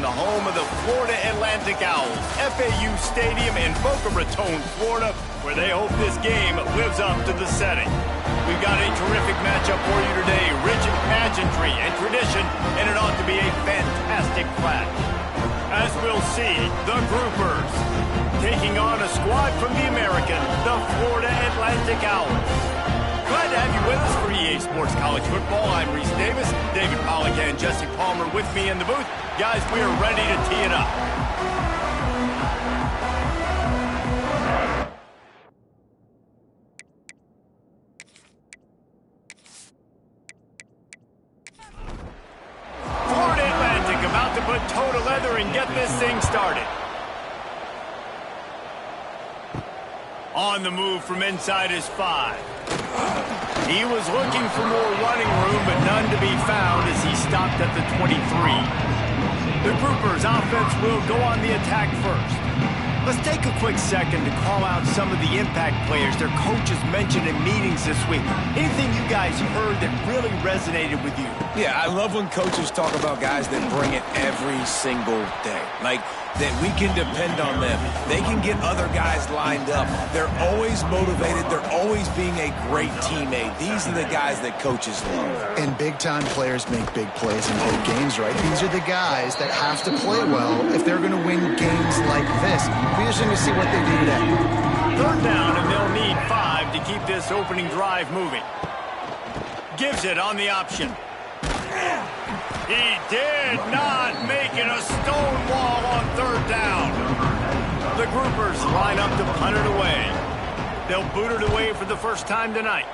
the home of the Florida Atlantic Owls, FAU Stadium in Boca Raton, Florida, where they hope this game lives up to the setting. We've got a terrific matchup for you today, rich in pageantry and tradition, and it ought to be a fantastic clash. As we'll see, the Groupers taking on a squad from the American, the Florida Atlantic Owls. Glad to have you with us for EA Sports College Football. I'm Reese Davis, David Pollack and Jesse Palmer with me in the booth. Guys, we are ready to tee it up. Florida Atlantic about to put toe to leather and get this thing started. On the move from inside his 5. He was looking for more running room, but none to be found as he stopped at the 23. The Groupers' offense will go on the attack first. Let's take a quick second to call out some of the impact players their coaches mentioned in meetings this week. Anything you guys heard that really resonated with you? Yeah, I love when coaches talk about guys that bring it every single day. Like, that we can depend on them. They can get other guys lined up. They're always motivated. They're always being a great teammate. These are the guys that coaches love. And big-time players make big plays in big games, right? These are the guys that have to play well if they're going to win games like this. We're just going to see what they do today. Third down, and they'll need 5 to keep this opening drive moving. Gives it on the option. He did not make it a stone wall on third down. The Groupers line up to punt it away. They'll boot it away for the first time tonight.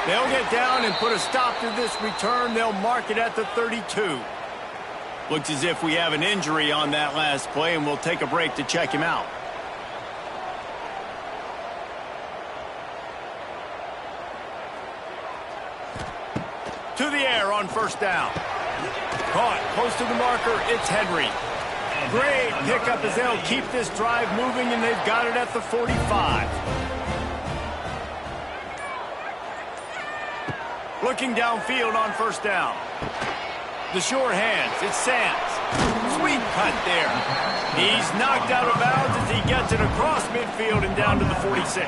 They'll get down and put a stop to this return. They'll mark it at the 32. Looks as if we have an injury on that last play, and we'll take a break to check him out. To the air on first down. Caught close to the marker, it's Henry. Great pickup as they'll keep this drive moving, and they've got it at the 45. Looking downfield on first down. The sure hands, it's Sands. Sweet cut there. He's knocked out of bounds as he gets it across midfield and down to the 46.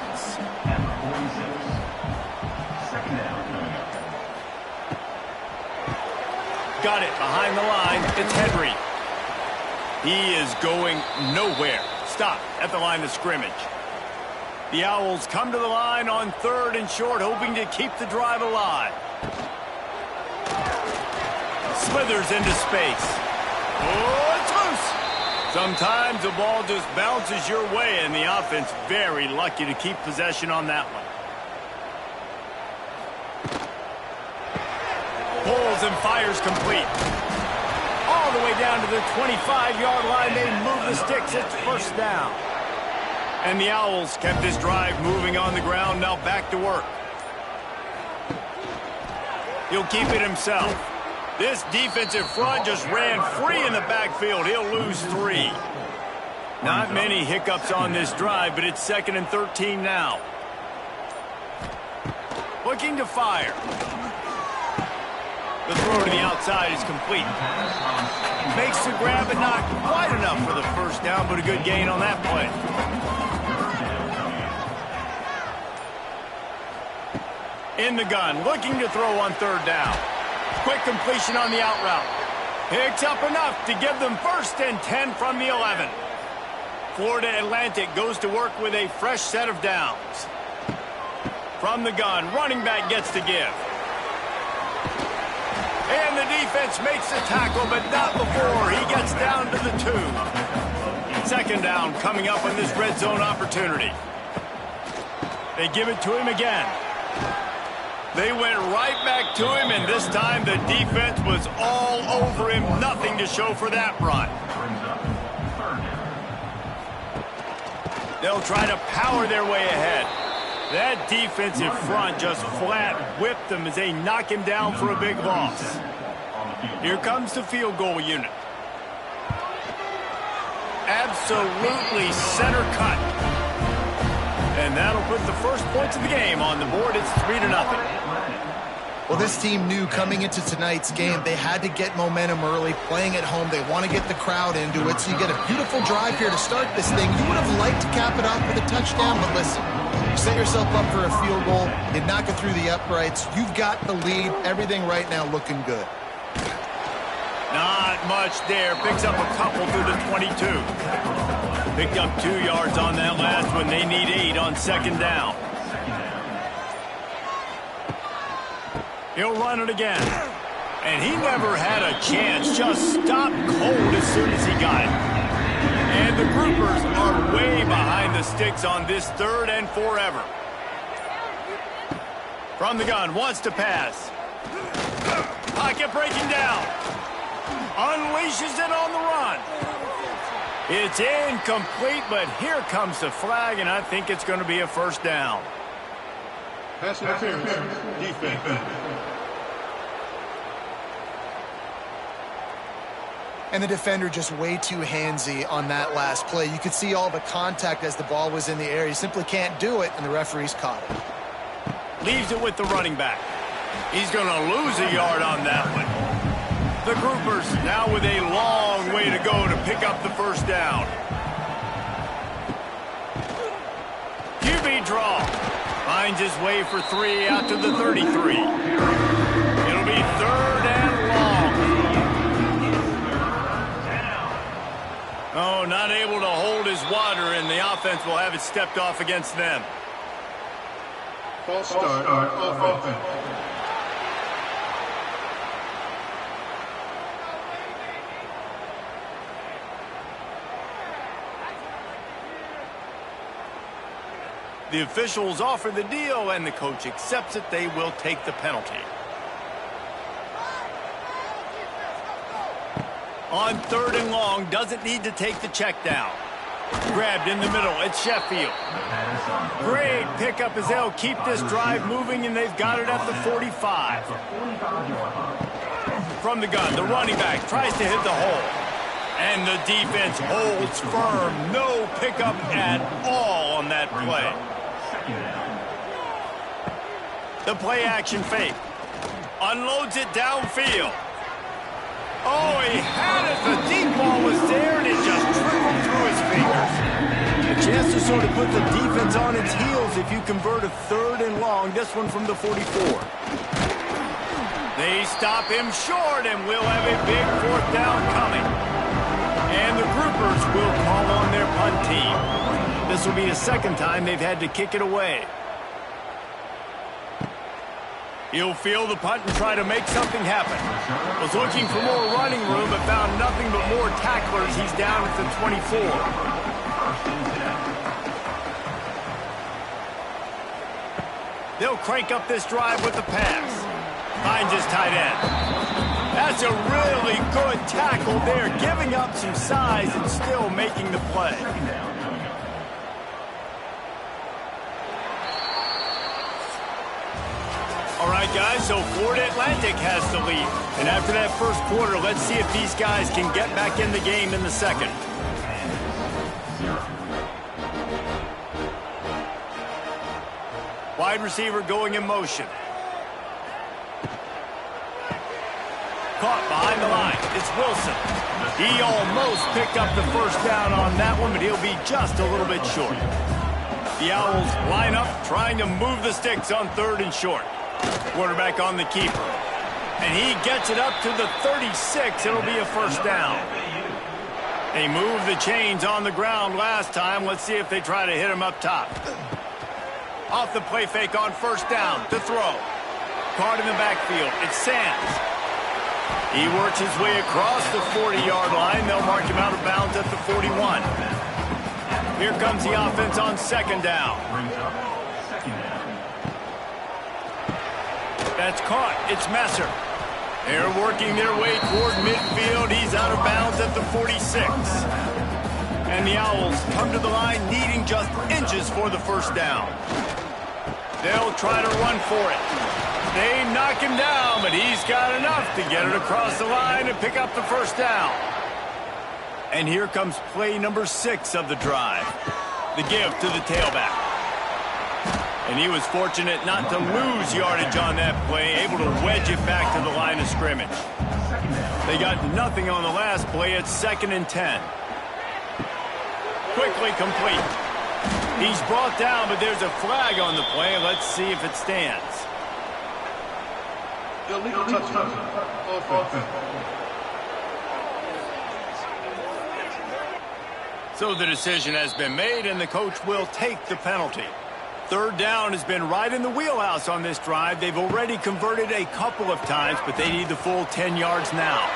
Got it behind the line. It's Henry. He is going nowhere. Stop at the line of scrimmage. The Owls come to the line on third and short, hoping to keep the drive alive. Slithers into space. Oh, it's loose. Sometimes the ball just bounces your way, and the offense very lucky to keep possession on that one. Pulls and fires complete. All the way down to the 25-yard line. They move the sticks. It's first down. And the Owls kept this drive moving on the ground. Now back to work. He'll keep it himself. This defensive front just ran free in the backfield. He'll lose 3. Not many hiccups on this drive, but it's 2nd and 13 now. Looking to fire. The throw to the outside is complete. Makes the grab, but not quite enough for the first down, but a good gain on that play. In the gun, looking to throw on third down. Quick completion on the out route. Picks up enough to give them 1st and 10 from the 11. Florida Atlantic goes to work with a fresh set of downs. From the gun, running back gets to give. And the defense makes the tackle, but not before he gets down to the 2. 2nd down coming up on this red zone opportunity. They give it to him again. They went right back to him, and this time the defense was all over him. Nothing to show for that run. They'll try to power their way ahead. That defensive front just flat whipped them as they knock him down for a big loss. Here comes the field goal unit. Absolutely center cut. And that'll put the first points of the game on the board. It's 3-0. Well, this team knew coming into tonight's game they had to get momentum early, playing at home. They want to get the crowd into it, so you get a beautiful drive here to start this thing. You would have liked to cap it off with a touchdown, but listen, you set yourself up for a field goal, you knock it through the uprights, you've got the lead, everything right now looking good. Not much there. Picks up a couple through the 22. Picked up 2 yards on that last one. They need 8 on second down. He'll run it again. And he never had a chance. Just stopped cold as soon as he got it. And the groupers are way behind the sticks on this 3rd and forever. From the gun, wants to pass. Pocket breaking down. Unleashes it on the run. It's incomplete, but here comes the flag, and I think it's going to be a first down. Pass interference, defense. And the defender just way too handsy on that last play. You could see all the contact as the ball was in the air. He simply can't do it, and the referee's caught it. Leaves it with the running back. He's going to lose a yard on that one. The groupers now with a long way to go to pick up the first down. QB draw. Finds his way for 3 out to the 33. It'll be 3rd and long. Oh, not able to hold his water, and the offense will have it stepped off against them. False start offense. The officials offer the deal, and the coach accepts it. They will take the penalty. On 3rd and long, doesn't need to take the check down. Grabbed in the middle, it's Sheffield. Great pickup as they'll keep this drive moving, and they've got it at the 45. From the gun, the running back tries to hit the hole. And the defense holds firm. No pickup at all on that play. The play action fake. Unloads it downfield. Oh, he had it. The deep ball was there, and it just trickled through his fingers. A chance to sort of put the defense on its heels if you convert a 3rd and long. This one from the 44. They stop him short, and we'll have a big 4th down coming. And the groupers will call on their punt team. This will be the 2nd time they've had to kick it away. He'll field the punt and try to make something happen. Was looking for more running room, but found nothing but more tacklers. He's down at the 24. They'll crank up this drive with the pass. Finds his tight end. That's a really good tackle there, giving up some size and still making the play. All right, guys, so Florida Atlantic has the lead. And after that first quarter, let's see if these guys can get back in the game in the 2nd. Wide receiver going in motion. Caught behind the line. It's Wilson. He almost picked up the first down on that one, but he'll be just a little bit short. The Owls line up, trying to move the sticks on 3rd and short. Quarterback on the keeper. And he gets it up to the 36. It'll be a first down. They moved the chains on the ground last time. Let's see if they try to hit him up top. Off the play fake on 1st down to throw. Caught in the backfield. It's Sands. He works his way across the 40-yard line. They'll mark him out of bounds at the 41. Here comes the offense on 2nd down. That's caught. It's Messer. They're working their way toward midfield. He's out of bounds at the 46. And the Owls come to the line needing just inches for the first down. They'll try to run for it. They knock him down, but he's got enough to get it across the line and pick up the first down. And here comes play number 6 of the drive. The give to the tailback. And he was fortunate not to lose yardage on that play, able to wedge it back to the line of scrimmage. They got nothing on the last play. It's 2nd and 10. Quickly complete. He's brought down, but there's a flag on the play. Let's see if it stands. Illegal touchdown. Offense. So the decision has been made, and the coach will take the penalty. 3rd down has been right in the wheelhouse on this drive. They've already converted a couple of times, but they need the full 10 yards now.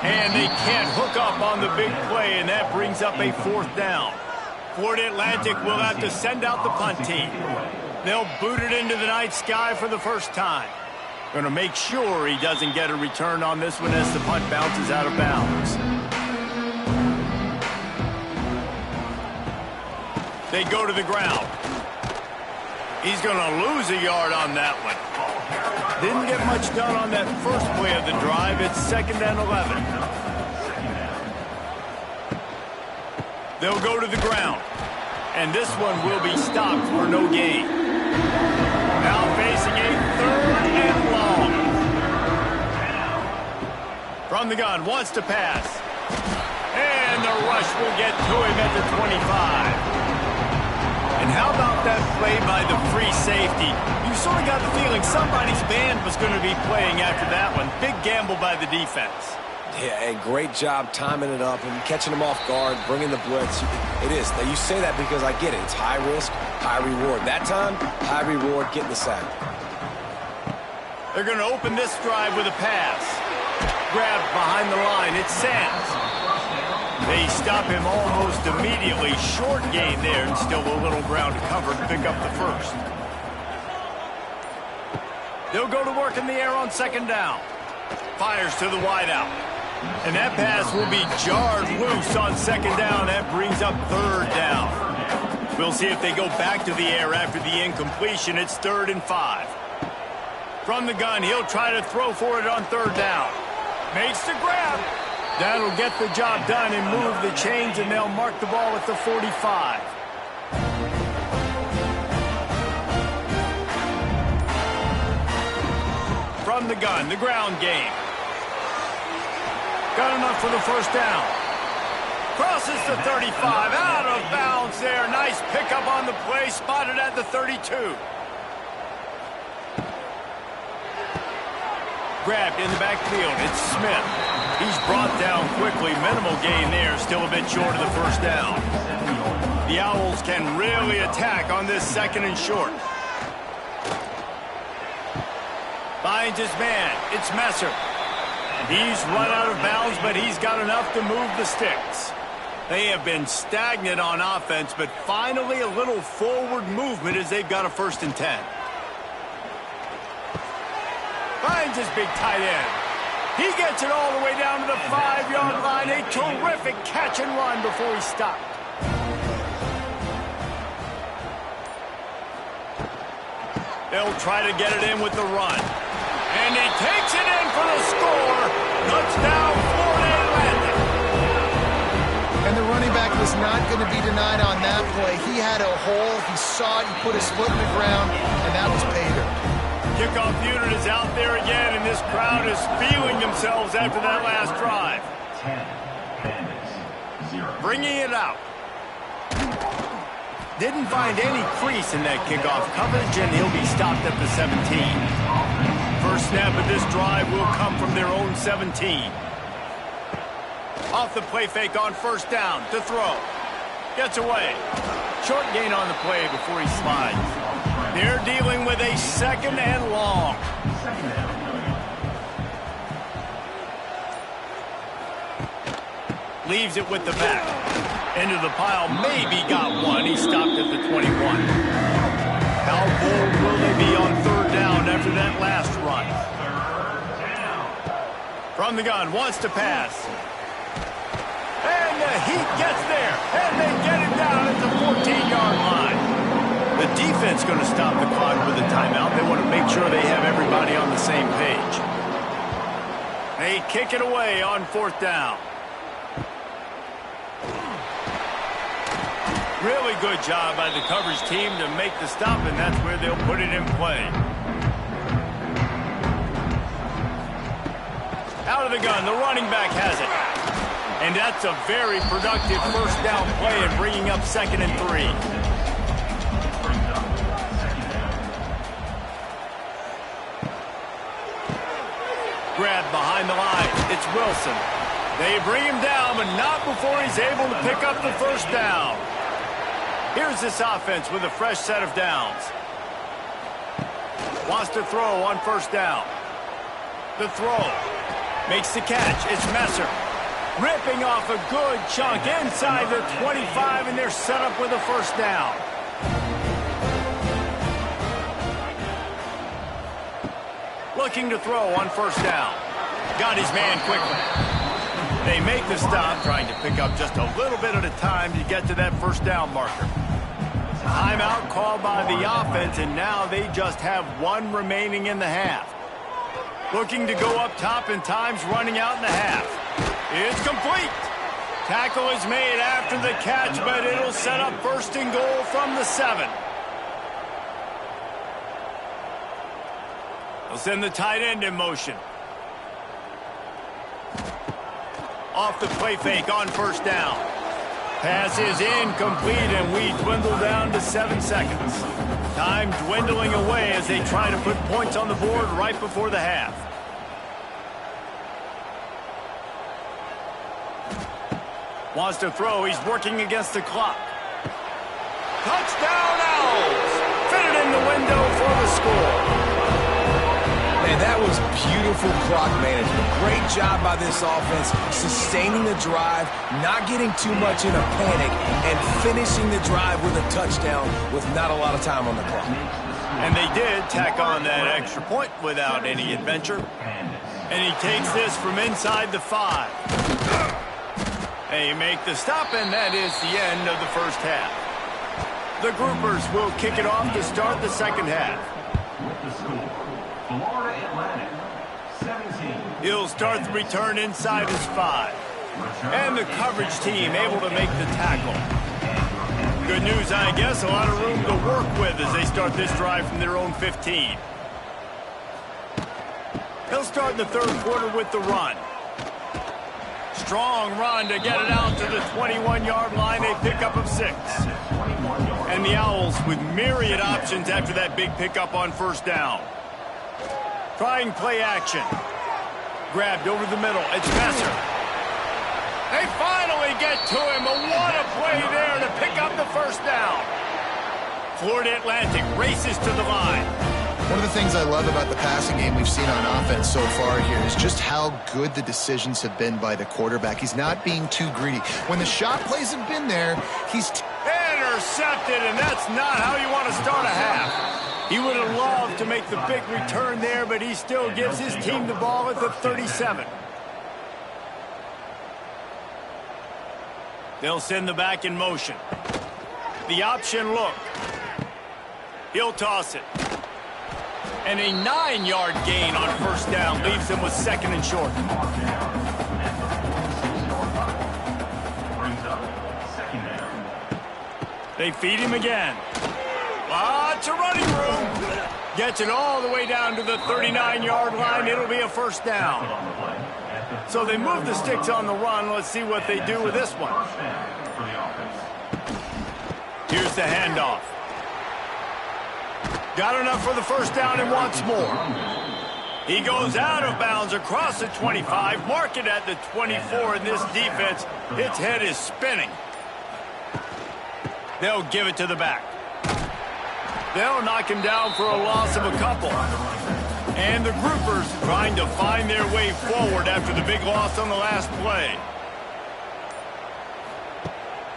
And they can't hook up on the big play, and that brings up a 4th down. Florida Atlantic will have to send out the punt team. They'll boot it into the night sky for the first time. Going to make sure he doesn't get a return on this one as the punt bounces out of bounds. They go to the ground. He's going to lose a yard on that one. Didn't get much done on that first play of the drive. It's 2nd and 11. They'll go to the ground. And this one will be stopped for no gain. Now facing a 3rd and long. From the gun, wants to pass. And the rush will get to him at the 25. And how about that play by the free safety? You sort of got the feeling somebody's band was going to be playing after that one. Big gamble by the defense. Yeah, and great job timing it up and catching them off guard, bringing the blitz. It is. Now, you say that because I get it. It's high risk, high reward. That time, high reward, getting the sack. They're going to open this drive with a pass. Grabbed behind the line. It's Sands. They stop him almost immediately. Short gain there, and still a little ground to cover to pick up the 1st. They'll go to work in the air on 2nd down. Fires to the wideout. And that pass will be jarred loose on 2nd down. That brings up 3rd down. We'll see if they go back to the air after the incompletion. It's 3rd and 5. From the gun, he'll try to throw for it on 3rd down. Makes the grab. That'll get the job done and move the chains, and they'll mark the ball at the 45. From the gun, the ground game. Got enough for the 1st down. Crosses the 35, out of bounds there. Nice pickup on the play, spotted at the 32. Grabbed in the backfield, it's Smith. He's brought down quickly. Minimal gain there, still a bit short of the 1st down. The Owls can really attack on this 2nd and short. Finds his man. It's Messer. He's run out of bounds, but he's got enough to move the sticks. They have been stagnant on offense, but finally a little forward movement as they've got a 1st and 10. Finds his big tight end. He gets it all the way down to the 5-yard line. A terrific catch and run before he stopped. They'll try to get it in with the run. And he takes it in for the score. Touchdown, Florida Atlantic. And the running back was not going to be denied on that play. He had a hole. He saw it. He put his foot in the ground, and that was pay dirt. Kickoff unit is out there again, and this crowd is feeling themselves after that last drive. 10, bringing it out. Didn't find any crease in that kickoff coverage, and he'll be stopped at the 17. First snap of this drive will come from their own 17. Off the play fake on 1st down to throw. Gets away. Short gain on the play before he slides. They're dealing with a 2nd and long. Leaves it with the back. Into the pile, maybe got one. He stopped at the 21. How bold will they be on 3rd down after that last run? From the gun, wants to pass. And the heat gets there. And they get it down at the 14-yard line. The defense going to stop the clock with a timeout. They want to make sure they have everybody on the same page. They kick it away on 4th down. Really good job by the coverage team to make the stop, and that's where they'll put it in play. Out of the gun, the running back has it. And that's a very productive first down play and bringing up 2nd and 3. Grab behind the line. It's Wilson. They bring him down, but not before he's able to pick up the first down. Here's this offense with a fresh set of downs. Wants to throw on first down. The throw. Makes the catch. It's Messer. Ripping off a good chunk inside the 25, and they're set up with a first down. Looking to throw on first down. Got his man quickly. They make the stop, trying to pick up just a little bit at a time to get to that first down marker. Timeout called by the offense, and now they just have one remaining in the half. Looking to go up top, and time's running out in the half. It's complete. Tackle is made after the catch, but it'll set up 1st and goal from the 7. They'll send the tight end in motion. Off the play fake on first down. Pass is incomplete, and we dwindle down to 7 seconds. Time dwindling away as they try to put points on the board right before the half. Wants to throw. He's working against the clock. Touchdown, Owls! Fitted in the window for the score. Man, that was beautiful clock management. Great job by this offense, sustaining the drive, not getting too much in a panic, and finishing the drive with a touchdown with not a lot of time on the clock. And they did tack on that extra point without any adventure. And he takes this from inside the 5. They make the stop, and that is the end of the first half. The Groupers will kick it off to start the second half. He'll start the return inside his 5. And the coverage team able to make the tackle. Good news, I guess, a lot of room to work with as they start this drive from their own 15. He'll start in the 3rd quarter with the run. Strong run to get it out to the 21-yard line, a pickup of 6. And the Owls with myriad options after that big pickup on first down. Trying play action. Grabbed over the middle. It's Messer. They finally get to him, but what a play there to pick up the first down. Florida Atlantic races to the line. One of the things I love about the passing game we've seen on offense so far here is just how good the decisions have been by the quarterback. He's not being too greedy. When the shot plays have been there, he's intercepted, and that's not how you want to start a half. He would have loved to make the big return there, but he still gives his team the ball at the 37. They'll send the back in motion. The option look. He'll toss it. And a 9-yard gain on first down leaves them with 2nd and short. They feed him again. Lots of running room. Gets it all the way down to the 39-yard line. It'll be a first down. So they move the sticks on the run. Let's see what they do with this one. Here's the handoff. Got enough for the first down and wants more. He goes out of bounds across the 25, mark it at the 24, and this defense, its head is spinning. They'll give it to the back. They'll knock him down for a loss of a couple. And the Groupers trying to find their way forward after the big loss on the last play.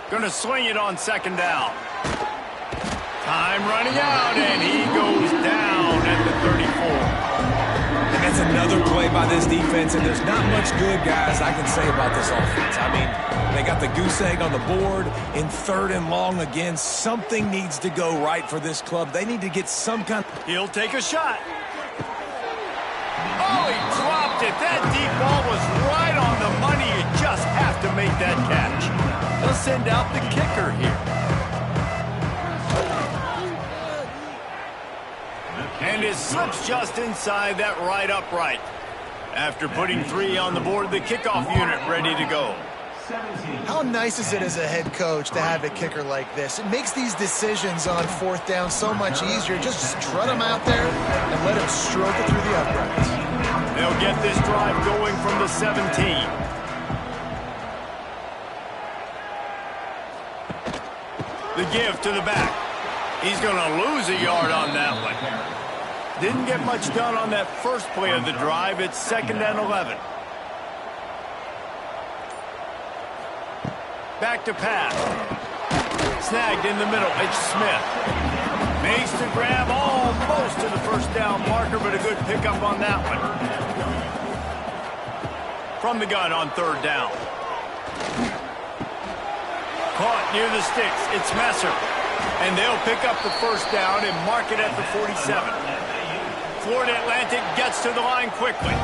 Gonna swing it on second down. Time running out, and he goes down at the 34. And that's another play by this defense, and there's not much good, guys, I can say about this offense. I mean, they got the goose egg on the board in 3rd and long again. Something needs to go right for this club. They need to get some kind of... He'll take a shot. Oh, he dropped it. That deep ball was right on the money. You just have to make that catch. They'll send out the kicker here. And it slips just inside that right upright. After putting 3 on the board, the kickoff unit ready to go. How nice is it as a head coach to have a kicker like this? It makes these decisions on 4th down so much easier. Just strut him out there and let him stroke it through the uprights. They'll get this drive going from the 17. The give to the back. He's going to lose a yard on that one. Didn't get much done on that first play of the drive. It's 2nd and 11. Back to pass. Snagged in the middle. It's Smith. Makes the grab almost to the first down marker, but a good pickup on that one. From the gun on 3rd down. Caught near the sticks. It's Messer. And they'll pick up the first down and mark it at the 47. Florida Atlantic gets to the line quickly.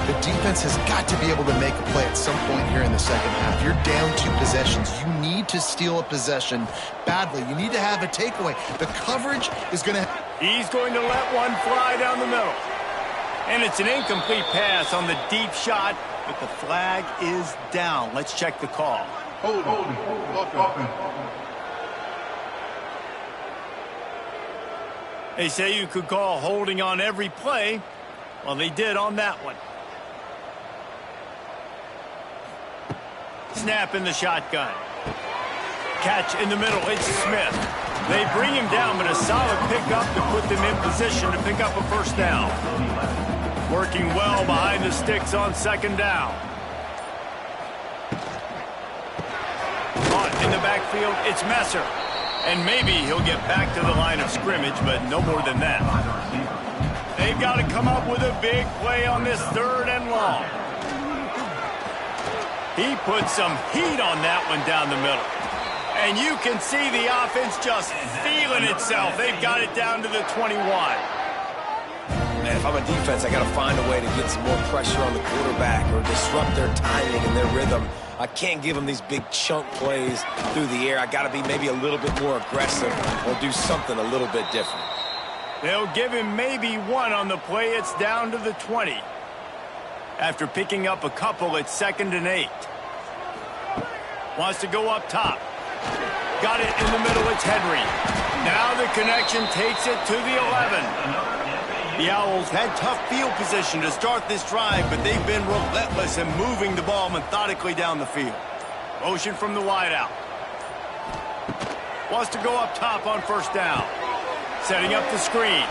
The defense has got to be able to make a play at some point here in the second half. You're down 2 possessions. You need to steal a possession badly. You need to have a takeaway. The coverage is going to... He's going to let one fly down the middle. And it's an incomplete pass on the deep shot, but the flag is down. Let's check the call. Hold. They say you could call holding on every play. Well, they did on that one. Snap in the shotgun. Catch in the middle. It's Smith. They bring him down, but a solid pickup to put them in position to pick up a first down. Working well behind the sticks on 2nd down. Caught in the backfield. It's Messer. And maybe he'll get back to the line of scrimmage, but no more than that. They've got to come up with a big play on this 3rd and long. He put some heat on that one down the middle. And you can see the offense just feeling itself. They've got it down to the 21. Man, if I'm a defense, I got to find a way to get some more pressure on the quarterback or disrupt their timing and their rhythm. I can't give them these big chunk plays through the air. I got to be maybe a little bit more aggressive or do something a little bit different. They'll give him maybe 1 on the play. It's down to the 20. After picking up a couple, it's 2nd and 8. Wants to go up top. Got it in the middle. It's Henry. Now the connection takes it to the 11. The Owls had tough field position to start this drive, but they've been relentless in moving the ball methodically down the field. Motion from the wideout. Wants to go up top on 1st down. Setting up the screen.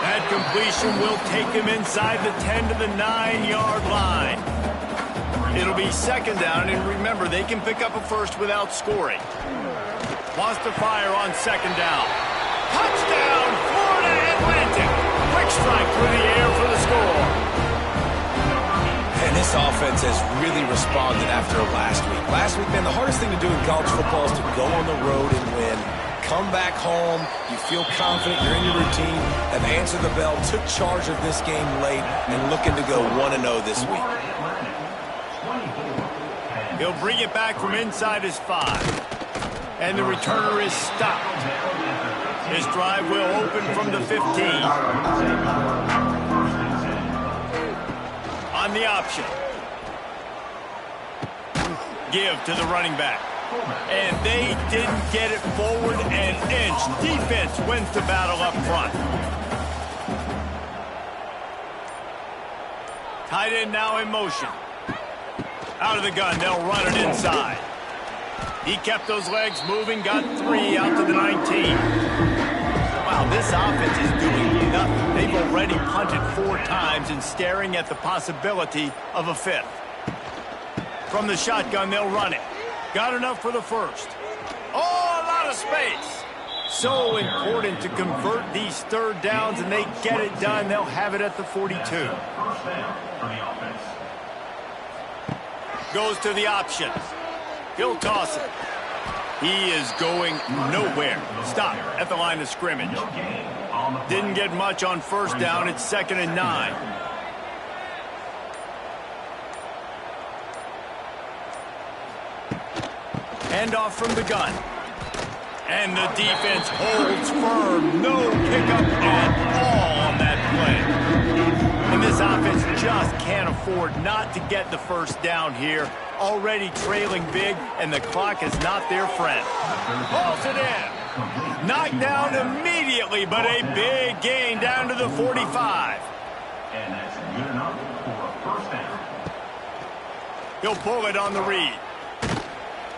That completion will take him inside the 10 to the 9-yard line. It'll be 2nd down, and remember, they can pick up a first without scoring. Wants to fire on 2nd down. Touchdown, Florida Atlantic. Quick strike through the air for the score. And this offense has really responded after last week. Last week, man, the hardest thing to do in college football is to go on the road and win. Come back home, you feel confident, you're in your routine, have answered the bell, took charge of this game late, and looking to go 1-0 this week. He'll bring it back from inside his 5. And the returner is stopped. His drive will open from the 15. On the option. Give to the running back. And they didn't get it forward an inch. Defense wins the battle up front. Tight end now in motion. Out of the gun, they'll run it inside. He kept those legs moving, got 3 out to the 19. Wow, this offense is doing nothing. They've already punted 4 times and staring at the possibility of a 5th. From the shotgun, they'll run it. Got enough for the first. Oh, a lot of space. So important to convert these 3rd downs, and they get it done. They'll have it at the 42. Goes to the option. He'll toss it. He is going nowhere. Stop at the line of scrimmage. Didn't get much on 1st down. It's 2nd and 9. Handoff from the gun. And the defense holds firm. No pickup at all on play. And this offense just can't afford not to get the first down here. Already trailing big, and the clock is not their friend. Hauls it in. Knocked down immediately, but a big gain down to the 45. And that's good enough for a first down. He'll pull it on the read.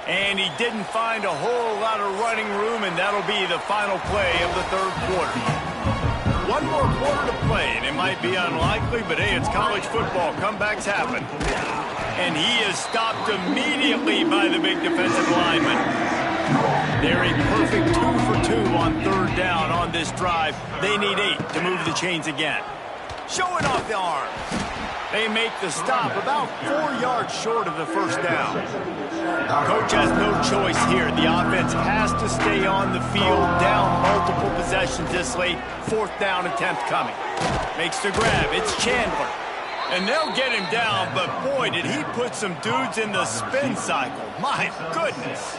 And he didn't find a whole lot of running room, and that'll be the final play of the third quarter. One more quarter to play, and it might be unlikely, but hey, it's college football. Comebacks happen. And he is stopped immediately by the big defensive lineman. They're a perfect 2 for 2 on third down on this drive. They need 8 to move the chains again. Showing off the arm. They make the stop about 4 yards short of the first down. Coach has no choice here. The offense has to stay on the field, down multiple possessions this late. 4th down attempt coming. Makes the grab. It's Chandler. And they'll get him down, but boy, did he put some dudes in the spin cycle. My goodness.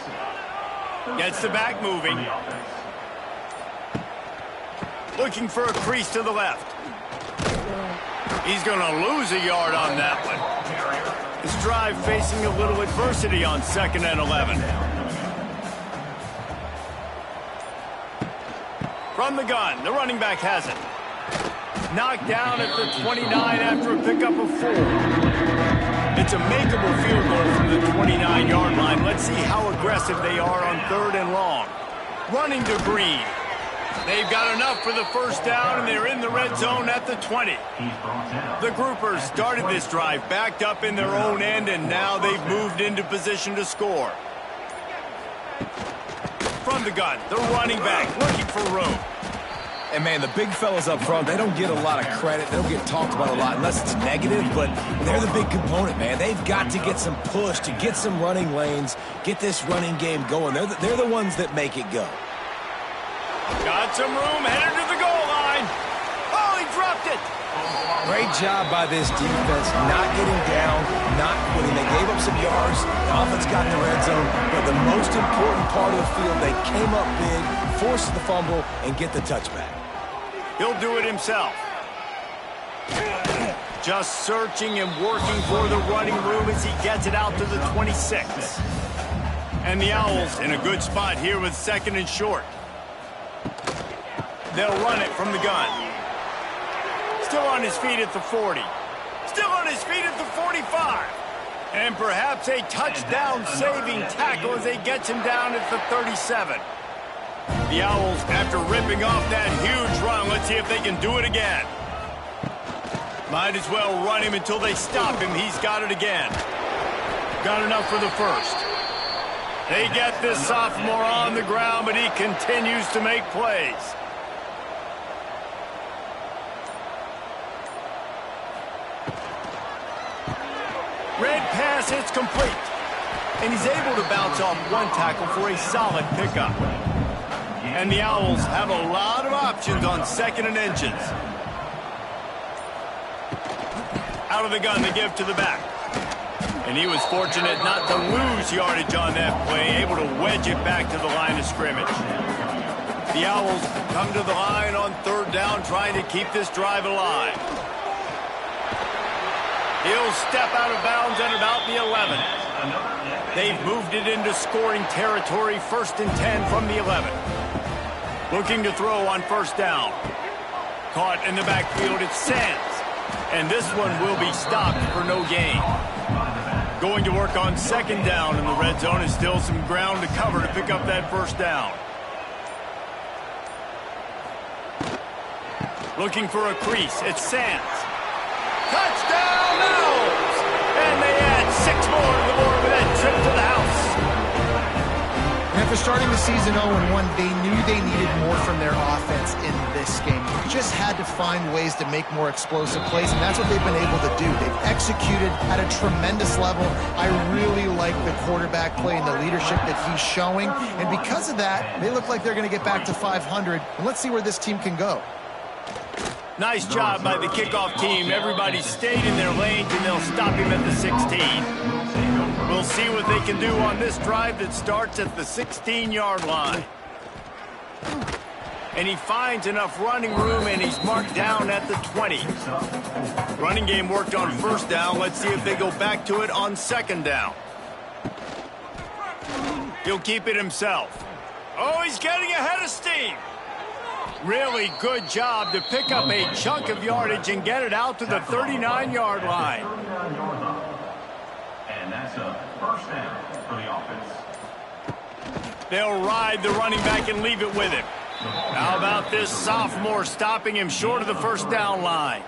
Gets the back moving. Looking for a crease to the left. He's going to lose a yard on that one. This drive facing a little adversity on 2nd and 11. From the gun, the running back has it. Knocked down at the 29 after a pickup of 4. It's a makeable field goal from the 29-yard line. Let's see how aggressive they are on 3rd and long. Running to Green. They've got enough for the first down, and they're in the red zone at the 20. The groupers started this drive backed up in their own end, and now they've moved into position to score. From the gun, the running back looking for room. And, man, the big fellas up front, they don't get a lot of credit. They don't get talked about a lot unless it's negative, but they're the big component, man. They've got to get some push, to get some running lanes, get this running game going. They're the ones that make it go. Got some room, headed to the goal line. Oh, he dropped it. Great job by this defense, not getting down, not quitting. They gave up some yards. The offense got in the red zone, but the most important part of the field, they came up big, forced the fumble, and get the touchback. He'll do it himself. Just searching and working for the running room as he gets it out to the 26. And the Owls in a good spot here with 2nd and short. They'll run it from the gun. Still on his feet at the 40. Still on his feet at the 45. And perhaps a touchdown-saving tackle as they get him down at the 37. The Owls, after ripping off that huge run, let's see if they can do it again. Might as well run him until they stop him. He's got it again. Got enough for the first. They get this sophomore on the ground, but he continues to make plays. Red pass, it's complete. And he's able to bounce off one tackle for a solid pickup. And the Owls have a lot of options on 2nd and inches. Out of the gun, they give to the back. And he was fortunate not to lose yardage on that play, able to wedge it back to the line of scrimmage. The Owls come to the line on 3rd down, trying to keep this drive alive. He'll step out of bounds at about the 11. They've moved it into scoring territory, 1st and 10 from the 11. Looking to throw on 1st down. Caught in the backfield, it's Sands. And this one will be stopped for no gain. Going to work on 2nd down in the red zone is still some ground to cover to pick up that 1st down. Looking for a crease, it's Sands. Touchdown, Owls! And they add 6 more to the board with that trip to the house. And after starting the season 0-1, they knew they needed more from their offense in this game. They just had to find ways to make more explosive plays, and that's what they've been able to do. They've executed at a tremendous level. I really like the quarterback play and the leadership that he's showing. And because of that, they look like they're going to get back to 500. And let's see where this team can go. Nice job by the kickoff team. Everybody stayed in their lanes, and they'll stop him at the 16. We'll see what they can do on this drive that starts at the 16-yard line. And he finds enough running room, and he's marked down at the 20. Running game worked on first down. Let's see if they go back to it on second down. He'll keep it himself. Oh, he's getting ahead of steam. Really good job to pick up a chunk of yardage and get it out to the 39-yard line. And that's a first down for the offense. They'll ride the running back and leave it with him. How about this sophomore stopping him short of the first down line?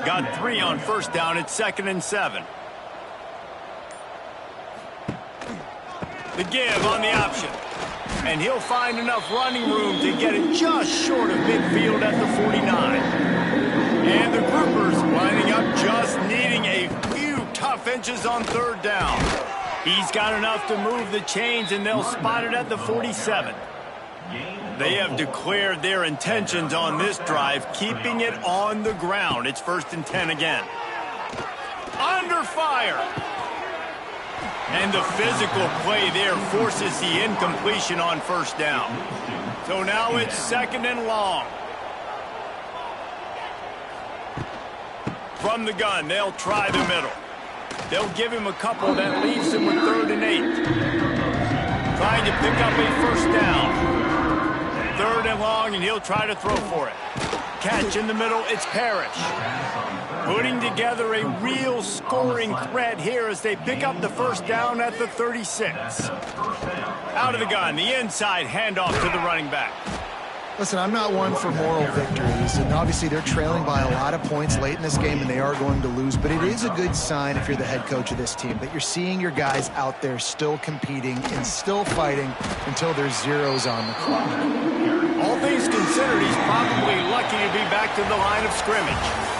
Got 3 on first down at 2nd and 7. The give on the option. And he'll find enough running room to get it just short of midfield at the 49. And the groupers lining up, just needing a few tough inches on third down. He's got enough to move the chains, and they'll spot it at the 47. They have declared their intentions on this drive, keeping it on the ground. It's 1st and 10 again. Under fire. And the physical play there forces the incompletion on first down. So now it's 2nd and long. From the gun, they'll try the middle. They'll give him a couple that leaves him with 3rd and 8. Trying to pick up a first down. 3rd and long, and he'll try to throw for it. Catch in the middle, it's Parrish. Putting together a real scoring threat here as they pick up the first down at the 36. Out of the gun, the inside handoff to the running back. Listen, I'm not one for moral victories, and obviously they're trailing by a lot of points late in this game, and they are going to lose, but it is a good sign if you're the head coach of this team that you're seeing your guys out there still competing and still fighting until there's zeros on the clock. All things considered, he's probably lucky to be back to the line of scrimmage.